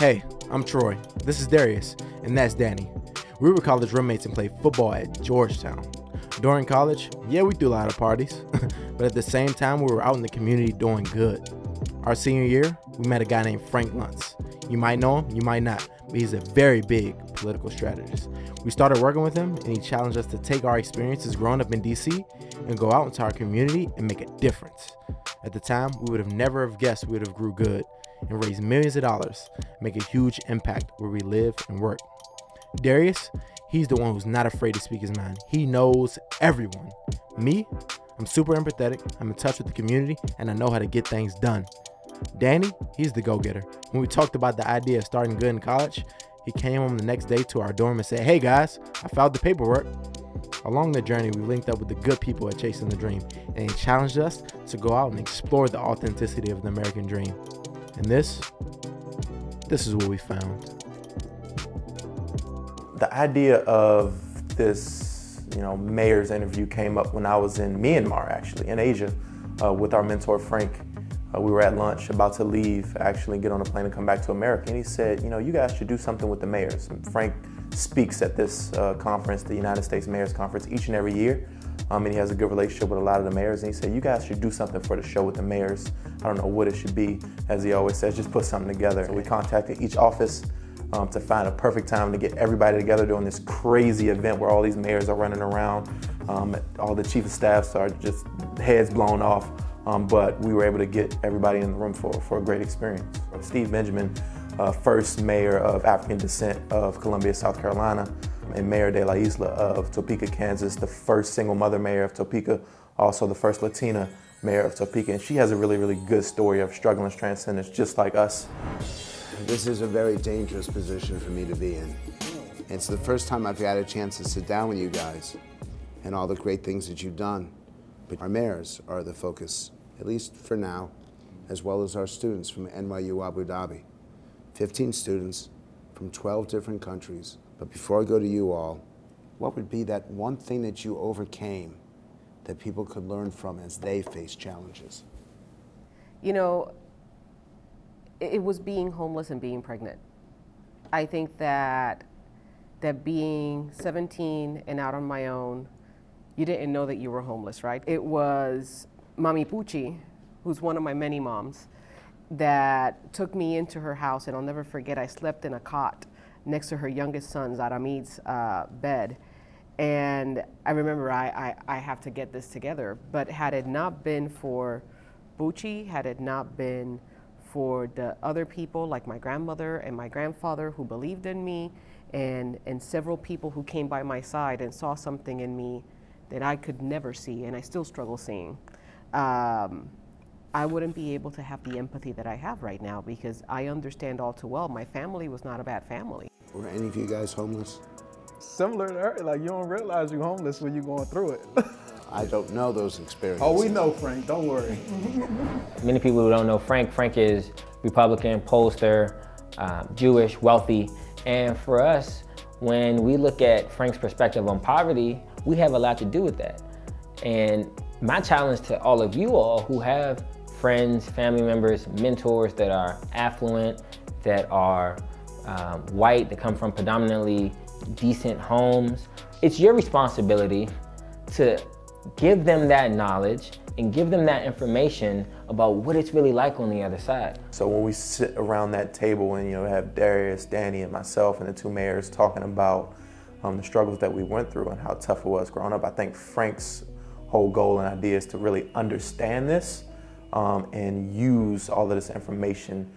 Hey, I'm Troy. This is Darius, and that's Danny. We were college roommates and played football at Georgetown. During college, yeah, we threw a lot of parties, but at the same time, we were out in the community doing good. Our senior year, we met a guy named Frank Luntz. You might know him, you might not, but he's a very big political strategist. We started working with him, and he challenged us to take our experiences growing up in DC and go out into our community and make a difference. At the time, we would have never have guessed we would have grew good and raised millions of dollars, make a huge impact where we live and work. Darius, he's the one who's not afraid to speak his mind. He knows everyone. Me, I'm super empathetic, I'm in touch with the community, and I know how to get things done. Danny, he's the go-getter. When we talked about the idea of starting good in college, he came home the next day to our dorm and said, "Hey guys, I filed the paperwork." Along the journey, we linked up with the good people at Chasing the Dream, and he challenged us to go out and explore the authenticity of the American dream. And this is what we found. The idea of this, mayor's interview came up when I was in Myanmar, actually, in Asia, with our mentor, Frank. We were at lunch, about to leave, actually get on a plane and come back to America. And he said, you guys should do something with the mayors. And Frank speaks at this conference, the United States Mayors Conference, each and every year. And he has a good relationship with a lot of the mayors. And he said, you guys should do something for the show with the mayors. I don't know what it should be. As he always says, just put something together. So we contacted each office to find a perfect time to get everybody together during this crazy event where all these mayors are running around. All the chief of staffs are just heads blown off. But we were able to get everybody in the room for a great experience. Steve Benjamin, first mayor of African descent of Columbia, South Carolina, and Mayor de la Isla of Topeka, Kansas, the first single mother mayor of Topeka, also the first Latina mayor of Topeka. And she has a really, really good story of struggle and transcendence, just like us. This is a very dangerous position for me to be in. It's the first time I've had a chance to sit down with you guys and all the great things that you've done. But our mayors are the focus, at least for now, as well as our students from NYU Abu Dhabi. 15 students from 12 different countries. But before I go to you all, what would be that one thing that you overcame that people could learn from as they face challenges? It was being homeless and being pregnant. I think that being 17 and out on my own, you didn't know that you were homeless, right? It was Mami Pucci, who's one of my many moms, that took me into her house, and I'll never forget, I slept in a cot next to her youngest son, Zaramid's bed. And I remember I have to get this together, but had it not been for Pucci, had it not been for the other people like my grandmother and my grandfather who believed in me, and several people who came by my side and saw something in me that I could never see, and I still struggle seeing, I wouldn't be able to have the empathy that I have right now, because I understand all too well my family was not a bad family. Were any of you guys homeless? Similar to her, like you don't realize you're homeless when you're going through it. I don't know those experiences. Oh, we know Frank, don't worry. Many people who don't know Frank is Republican, pollster, Jewish, wealthy. And for us, when we look at Frank's perspective on poverty, we have a lot to do with that. And my challenge to all of you all who have friends, family members, mentors that are affluent, that are white, that come from predominantly decent homes, it's your responsibility to give them that knowledge and give them that information about what it's really like on the other side. So when we sit around that table and have Darius, Danny, and myself and the two mayors talking about the struggles that we went through and how tough it was growing up, I think Frank's whole goal and idea is to really understand this and use all of this information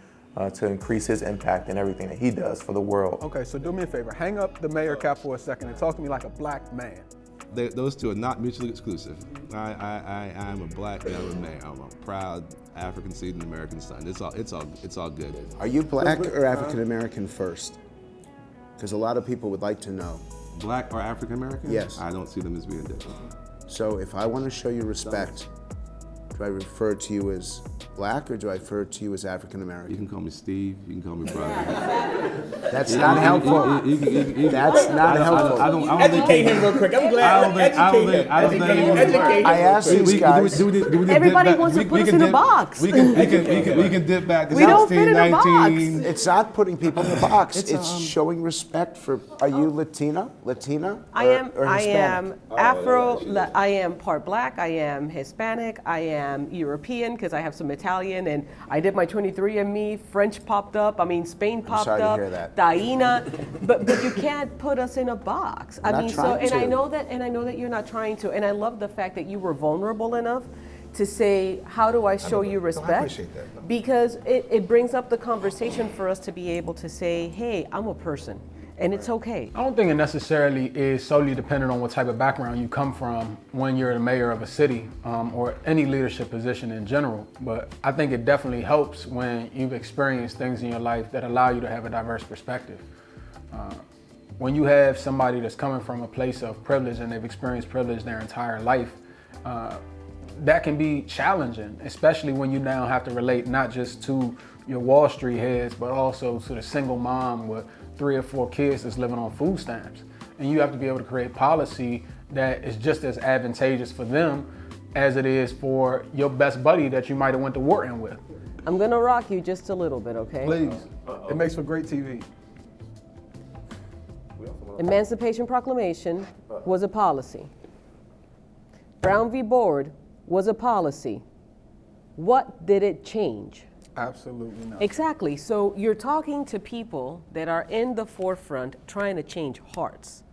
to increase his impact in everything that he does for the world. Okay, so do me a favor, hang up the mayor cap for a second and talk to me like a black man. Those two are not mutually exclusive. I'm a black man, I'm a mayor. I'm a proud African seed and American son. It's all good. Are you black or African American first? Because a lot of people would like to know. Black or African American? Yes. I don't see them as being different. So if I want to show you respect, do I refer to you as black, or do I refer to you as African You American? can call me Steve. You can call me brother. That's not helpful. That's not helpful. I don't Educate him real quick. I'm glad. Educate him. I asked these guys. Everybody wants to put us in a box. We can dip back to We don't fit 16, in a box. 19. It's not putting people in a box. It's showing respect for. Are you Latina? I am. Or I Hispanic? am Afro. I am part black. I am Hispanic. I am European because I have some Italian, and I did my 23andMe. French popped up. I mean, Spain popped sorry to up. hear that. Taína. but you can't put us in a box. I not mean, trying and I to. know that, and I know that you're not trying to. And I love the fact that you were vulnerable enough to say, how do I show you respect? I appreciate that. Because it brings up the conversation for us to be able to say, hey, I'm a person, and it's okay. I don't think it necessarily is solely dependent on what type of background you come from when you're the mayor of a city or any leadership position in general. But I think it definitely helps when you've experienced things in your life that allow you to have a diverse perspective. When you have somebody that's coming from a place of privilege and they've experienced privilege their entire life, that can be challenging, especially when you now have to relate not just to your Wall Street heads, but also to the single mom with 3 or 4 kids that's living on food stamps. And you have to be able to create policy that is just as advantageous for them as it is for your best buddy that you might have went to Wharton with. I'm gonna rock you just a little bit, okay? Please, it makes for great TV. Emancipation Proclamation was a policy. Brown v. Board was a policy. What did it change? Absolutely not. Exactly. So you're talking to people that are in the forefront trying to change hearts.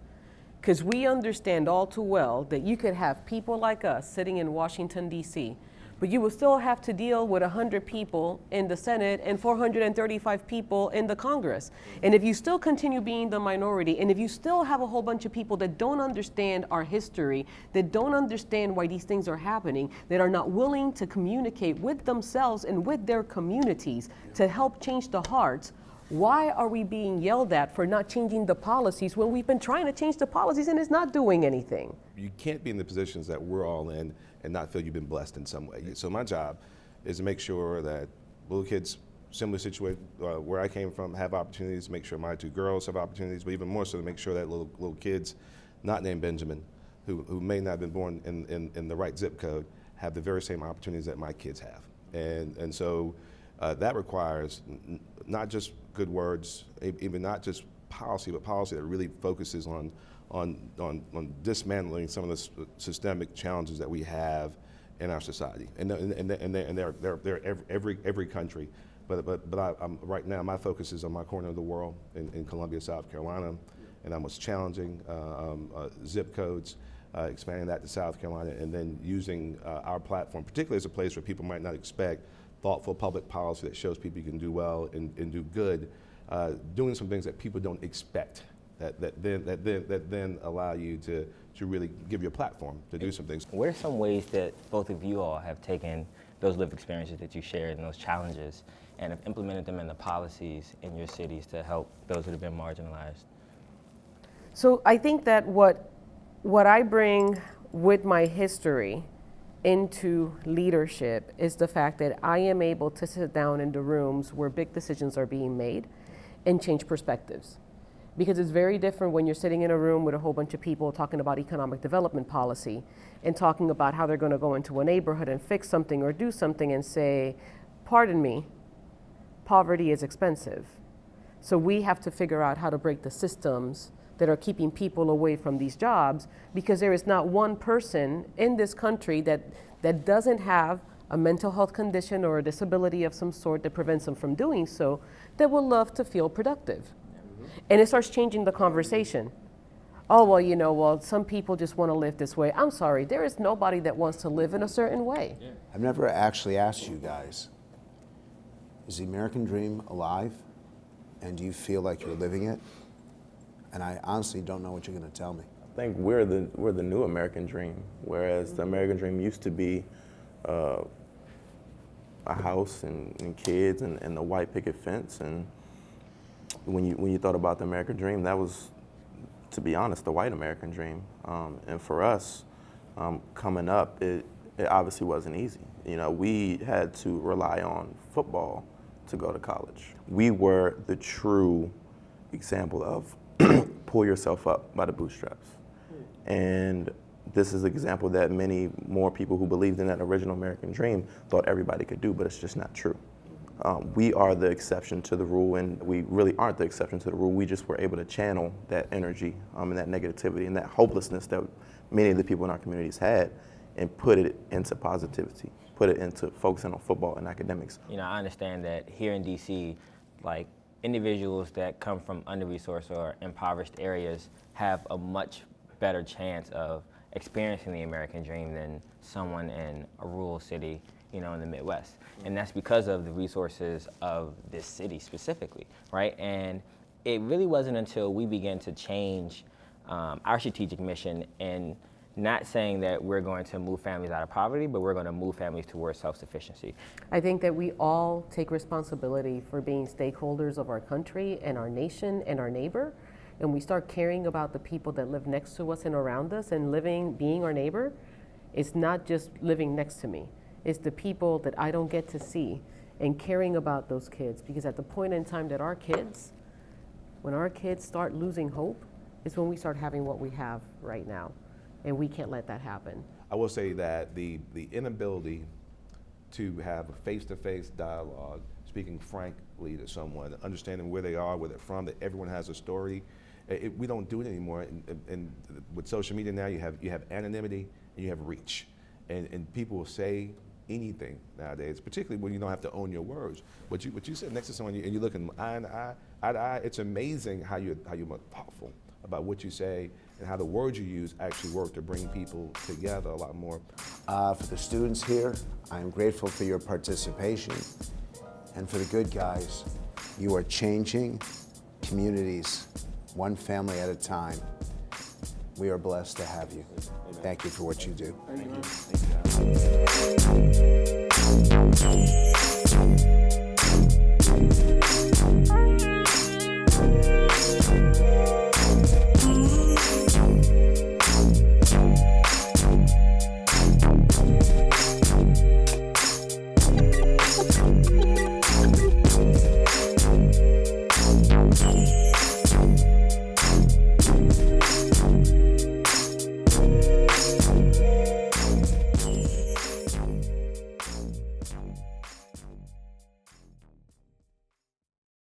Because we understand all too well that you could have people like us sitting in Washington, D.C., but you will still have to deal with 100 people in the Senate and 435 people in the Congress. And if you still continue being the minority, and if you still have a whole bunch of people that don't understand our history, that don't understand why these things are happening, that are not willing to communicate with themselves and with their communities to help change the hearts, why are we being yelled at for not changing the policies when we've been trying to change the policies and it's not doing anything? You can't be in the positions that we're all in and not feel you've been blessed in some way. So my job is to make sure that little kids similar situated where I came from have opportunities, make sure my 2 girls have opportunities, but even more so to make sure that little kids not named Benjamin, who may not have been born in the right zip code, have the very same opportunities that my kids have. And so that requires not just good words, even not just policy, but policy that really focuses on dismantling some of the systemic challenges that we have in our society, and they're every country. But I'm right now my focus is on my corner of the world in Columbia, South Carolina, and I'm challenging zip codes, expanding that to South Carolina, and then using our platform, particularly as a place where people might not expect thoughtful public policy that shows people you can do well and do good, doing some things that people don't expect. That then allow you to really give you a platform to do some things. What are some ways that both of you all have taken those lived experiences that you shared and those challenges and have implemented them in the policies in your cities to help those that have been marginalized? So I think that what I bring with my history into leadership is the fact that I am able to sit down in the rooms where big decisions are being made and change perspectives. Because it's very different when you're sitting in a room with a whole bunch of people talking about economic development policy and talking about how they're going to go into a neighborhood and fix something or do something and say, pardon me, poverty is expensive. So we have to figure out how to break the systems that are keeping people away from these jobs, because there is not one person in this country that doesn't have a mental health condition or a disability of some sort that prevents them from doing so, that would love to feel productive. And it starts changing the conversation. Oh, well, some people just want to live this way. I'm sorry, there is nobody that wants to live in a certain way. Yeah. I've never actually asked you guys, is the American dream alive? And do you feel like you're living it? And I honestly don't know what you're going to tell me. I think we're the new American dream, whereas the American dream used to be a house and kids and the white picket fence. And when you thought about the American dream, that was, to be honest, the white American dream. And for us, coming up, it obviously wasn't easy. You know, we had to rely on football to go to college. We were the true example of pull yourself up by the bootstraps. And this is an example that many more people who believed in that original American dream thought everybody could do, but it's just not true. We are the exception to the rule, and we really aren't the exception to the rule. We just were able to channel that energy and that negativity and that hopelessness that many of the people in our communities had and put it into positivity, put it into focusing on football and academics. You know, I understand that here in DC, like individuals that come from under-resourced or impoverished areas have a much better chance of experiencing the American dream than someone in a rural city, you know, in the Midwest. And that's because of the resources of this city specifically, right? And it really wasn't until we began to change our strategic mission and not saying that we're going to move families out of poverty, but we're going to move families towards self-sufficiency. I think that we all take responsibility for being stakeholders of our country and our nation and our neighbor. And we start caring about the people that live next to us and around us and being our neighbor. It's not just living next to me. It's the people that I don't get to see and caring about those kids. Because at the point in time that when our kids start losing hope, is when we start having what we have right now. And we can't let that happen. I will say that the inability to have a face-to-face dialogue, speaking frankly to someone, understanding where they are, where they're from, that everyone has a story, we don't do it anymore. And with social media now, you have anonymity and you have reach, and people will say anything nowadays, particularly when you don't have to own your words. What you sit next to someone and you're looking eye to eye, it's amazing how you're thoughtful about what you say and how the words you use actually work to bring people together a lot more. For the students here, I'm grateful for your participation. And for the good guys, you are changing communities one family at a time. We are blessed to have you. Thank you for what you do. Thank you.